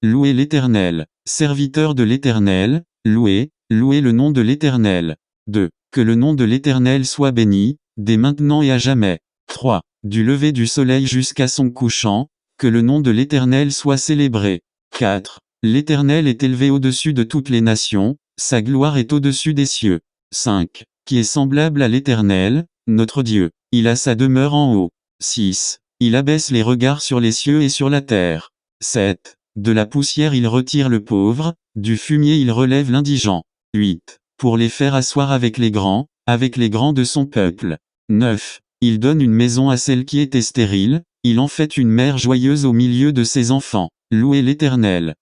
louez l'Éternel. Serviteur de l'Éternel, louez le nom de l'Éternel. 2. Que le nom de l'Éternel soit béni, dès maintenant et à jamais. 3. Du lever du soleil jusqu'à son couchant, que le nom de l'Éternel soit célébré. 4. L'Éternel est élevé au-dessus de toutes les nations, sa gloire est au-dessus des cieux. 5. Qui est semblable à l'Éternel, notre Dieu. Il a sa demeure en haut. 6. Il abaisse les regards sur les cieux et sur la terre. 7. De la poussière il retire le pauvre, du fumier il relève l'indigent. 8. Pour les faire asseoir avec les grands de son peuple. 9. Il donne une maison à celle qui était stérile, il en fait une mère joyeuse au milieu de ses enfants. Louez l'Éternel.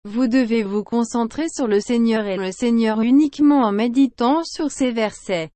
Vous devez vous concentrer sur le Seigneur et le Seigneur uniquement en méditant sur ces versets.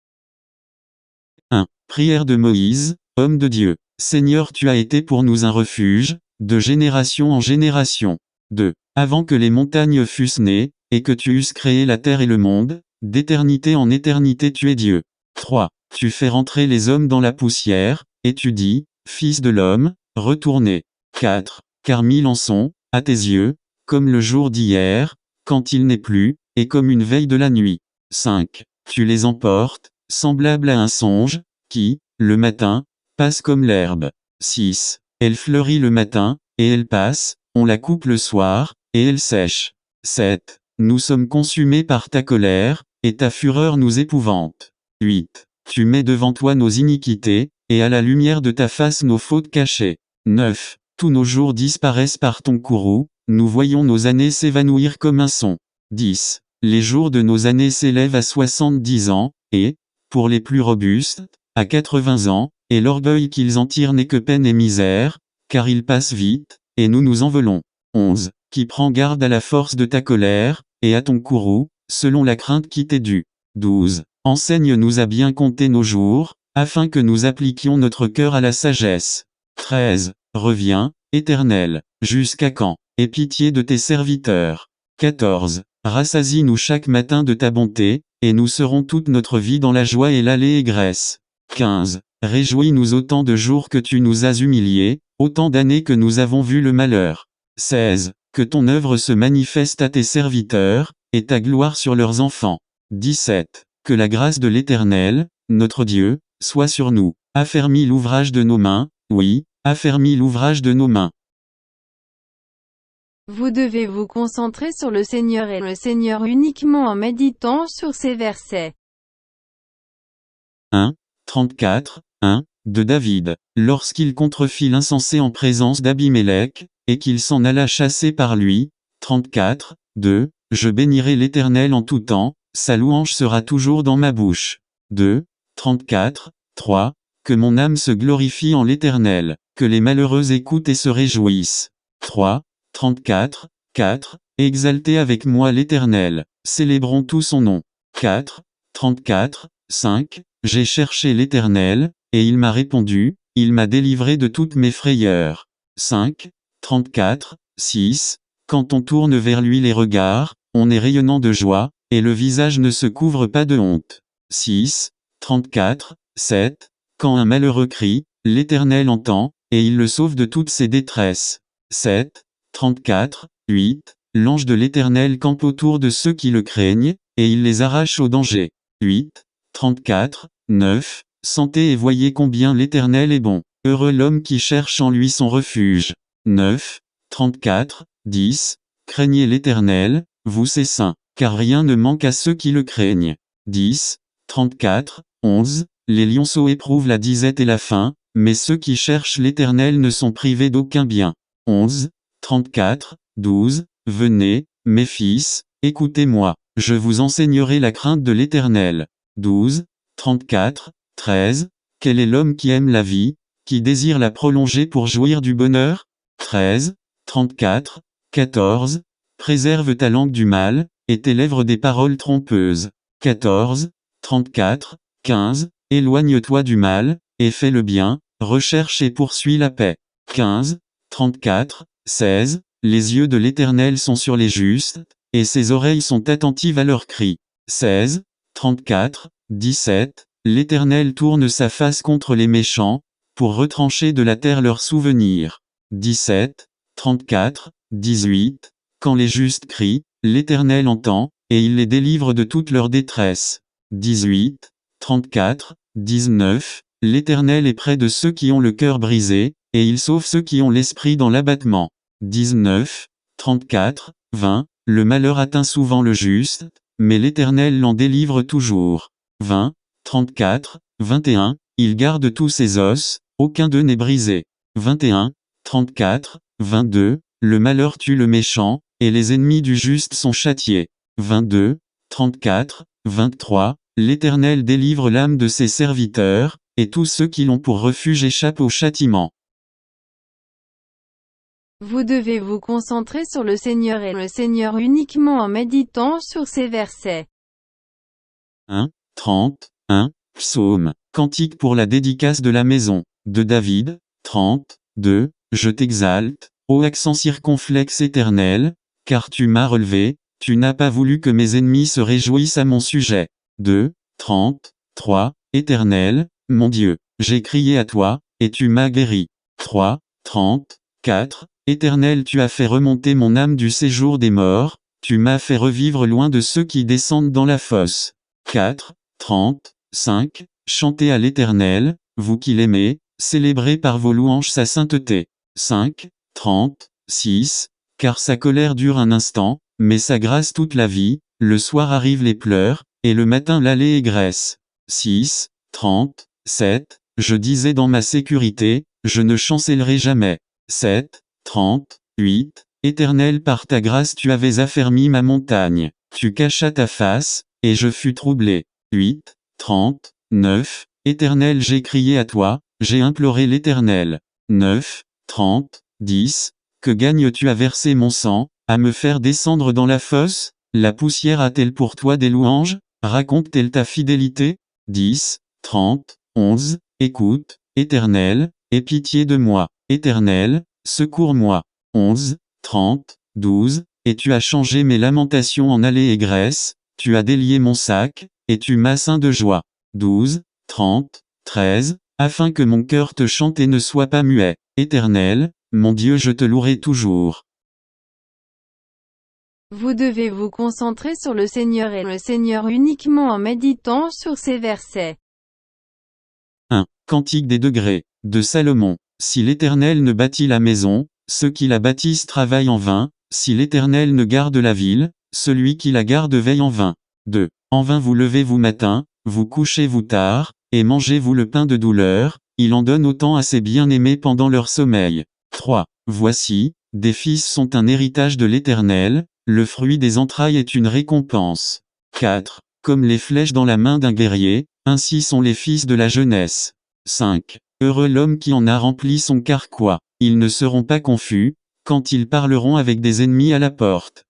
1. Prière de Moïse, homme de Dieu. Seigneur, tu as été pour nous un refuge, de génération en génération. 2. Avant que les montagnes fussent nées, et que tu eusses créé la terre et le monde, d'éternité en éternité tu es Dieu. 3. Tu fais rentrer les hommes dans la poussière, et tu dis, Fils de l'homme, retournez. 4. Car 1000 en sont, à tes yeux, comme le jour d'hier, quand il n'est plus, et comme une veille de la nuit. 5. Tu les emportes, semblables à un songe, qui, le matin, passe comme l'herbe. 6. Elle fleurit le matin, et elle passe, on la coupe le soir, et elle sèche. 7. Nous sommes consumés par ta colère, et ta fureur nous épouvante. 8. Tu mets devant toi nos iniquités, et à la lumière de ta face nos fautes cachées. 9. Tous nos jours disparaissent par ton courroux, nous voyons nos années s'évanouir comme un son. 10. Les jours de nos années s'élèvent à 70 ans, et, pour les plus robustes, à 80 ans, et l'orgueil qu'ils en tirent n'est que peine et misère, car ils passent vite, et nous nous envolons. 11. Qui prend garde à la force de ta colère, et à ton courroux, selon la crainte qui t'est due. 12. Enseigne-nous à bien compter nos jours, afin que nous appliquions notre cœur à la sagesse. 13. Reviens, Éternel, jusqu'à quand? Aie pitié de tes serviteurs. 14. Rassasie-nous chaque matin de ta bonté, et nous serons toute notre vie dans la joie et l'allégresse. 15. Réjouis-nous autant de jours que tu nous as humiliés, autant d'années que nous avons vu le malheur. 16. Que ton œuvre se manifeste à tes serviteurs, et ta gloire sur leurs enfants. 17. Que la grâce de l'Éternel, notre Dieu, soit sur nous. Affermis l'ouvrage de nos mains, oui, affermis l'ouvrage de nos mains. Vous devez vous concentrer sur le Seigneur et le Seigneur uniquement en méditant sur ces versets. 1. 34, 1, de David. Lorsqu'il contrefit l'insensé en présence d'Abimélec, et qu'il s'en alla chasser par lui. 34, 2. Je bénirai l'Éternel en tout temps, sa louange sera toujours dans ma bouche. 2. 34, 3. Que mon âme se glorifie en l'Éternel, que les malheureux écoutent et se réjouissent. 3. 34, 4. Exaltez avec moi l'Éternel, célébrons tout son nom. 4. 34, 5. J'ai cherché l'Éternel, et il m'a répondu, il m'a délivré de toutes mes frayeurs. 5. 34, 6. Quand on tourne vers lui les regards, on est rayonnant de joie, et le visage ne se couvre pas de honte. 6. 34, 7. Quand un malheureux crie, l'Éternel entend, et il le sauve de toutes ses détresses. 7. 34, 8. L'ange de l'Éternel campe autour de ceux qui le craignent, et il les arrache au danger. 8. 34, 9. Sentez et voyez combien l'Éternel est bon. Heureux l'homme qui cherche en lui son refuge. 9. 34, 10. Craignez l'Éternel, vous ses saints, car rien ne manque à ceux qui le craignent. 10. 34, 11. Les lionceaux éprouvent la disette et la faim, mais ceux qui cherchent l'Éternel ne sont privés d'aucun bien. 11. 34, 12. Venez, mes fils, écoutez-moi, je vous enseignerai la crainte de l'Éternel. 12. 34, 13. Quel est l'homme qui aime la vie, qui désire la prolonger pour jouir du bonheur? 13. 34, 14. Préserve ta langue du mal, et tes lèvres des paroles trompeuses. 14. 34, 15. Éloigne-toi du mal, et fais le bien, recherche et poursuis la paix. 15. 34, 16. Les yeux de l'Éternel sont sur les justes, et ses oreilles sont attentives à leurs cris. 16. 34, 17. L'Éternel tourne sa face contre les méchants, pour retrancher de la terre leurs souvenirs. 17, 34, 18. Quand les justes crient, l'Éternel entend, et il les délivre de toute leur détresse. 18, 34, 19. L'Éternel est près de ceux qui ont le cœur brisé, et il sauve ceux qui ont l'esprit dans l'abattement. 19, 34, 20. Le malheur atteint souvent le juste, mais l'Éternel l'en délivre toujours. 20, 34, 21. Il garde tous ses os, aucun d'eux n'est brisé. 21, 34, 22. Le malheur tue le méchant, et les ennemis du juste sont châtiés. 22, 34, 23. L'Éternel délivre l'âme de ses serviteurs, et tous ceux qui l'ont pour refuge échappent au châtiment. Vous devez vous concentrer sur le Seigneur et le Seigneur uniquement en méditant sur ces versets. 1, 30, 1. Psaume, cantique pour la dédicace de la maison, de David, 30, 2. Je t'exalte, ô accent circonflexe éternel, car tu m'as relevé, tu n'as pas voulu que mes ennemis se réjouissent à mon sujet. 2, 30, 3. Éternel, mon Dieu, j'ai crié à toi, et tu m'as guéri. 3, 30, 4. Éternel, tu as fait remonter mon âme du séjour des morts, tu m'as fait revivre loin de ceux qui descendent dans la fosse. 4, 30, 5. Chantez à l'Éternel, vous qui l'aimez, célébrez par vos louanges sa sainteté. 5, 30, 6. Car sa colère dure un instant, mais sa grâce toute la vie, le soir arrivent les pleurs, et le matin l'allégresse. 6, 30, 7. Je disais dans ma sécurité, je ne chancellerai jamais. 7, 30, 8. Éternel, par ta grâce tu avais affermi ma montagne. Tu cachas ta face, et je fus troublé. 8, 30, 9. Éternel, j'ai crié à toi, j'ai imploré l'Éternel. 9, 30, 10. Que gagnes-tu à verser mon sang, à me faire descendre dans la fosse? La poussière a-t-elle pour toi des louanges? Raconte-t-elle ta fidélité? 10, 30, 11. Écoute, Éternel, aie pitié de moi. Éternel, secours-moi. 11, 30, 12. Et tu as changé mes lamentations en allégresse, tu as délié mon sac, et tu m'as ceint de joie. 12, 30, 13. Afin que mon cœur te chante et ne soit pas muet. Éternel, mon Dieu, je te louerai toujours. Vous devez vous concentrer sur le Seigneur et le Seigneur uniquement en méditant sur ces versets. 1. Cantique des degrés, de Salomon. Si l'Éternel ne bâtit la maison, ceux qui la bâtissent travaillent en vain, si l'Éternel ne garde la ville, celui qui la garde veille en vain. 2. En vain vous levez-vous matin, vous couchez-vous tard, et mangez-vous le pain de douleur, il en donne autant à ses bien-aimés pendant leur sommeil. 3. Voici, des fils sont un héritage de l'Éternel, le fruit des entrailles est une récompense. 4. Comme les flèches dans la main d'un guerrier, ainsi sont les fils de la jeunesse. 5. Heureux l'homme qui en a rempli son carquois, ils ne seront pas confus, quand ils parleront avec des ennemis à la porte.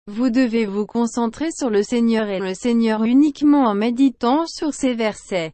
Vous devez vous concentrer sur le Seigneur et le Seigneur uniquement en méditant sur ces versets.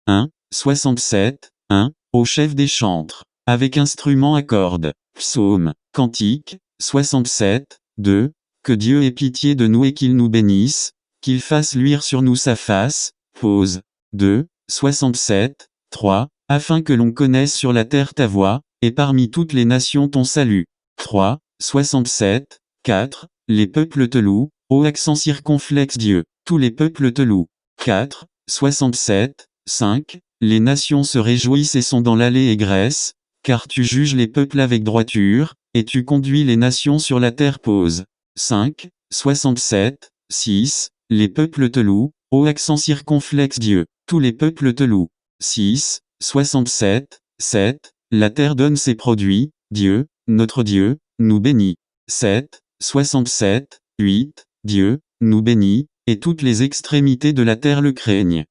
1. 67, 1. Au chef des chantres, avec instrument à cordes. Psaume, cantique, 67, 2. Que Dieu ait pitié de nous et qu'il nous bénisse, qu'il fasse luire sur nous sa face. Pause. 2. 67, 3. Afin que l'on connaisse sur la terre ta voix, et parmi toutes les nations ton salut. 3. 67, 4. Les peuples te louent, ô accent circonflexe Dieu, tous les peuples te louent. 4. 67, 5. Les nations se réjouissent et sont dans l'allégresse, car tu juges les peuples avec droiture, et tu conduis les nations sur la terre. Pause. 5. 67, 6. Les peuples te louent, ô accent circonflexe Dieu, tous les peuples te louent. 6. 67, 7. La terre donne ses produits, Dieu, notre Dieu, nous bénit. 7. 67, 8. Dieu, nous bénit, et toutes les extrémités de la terre le craignent.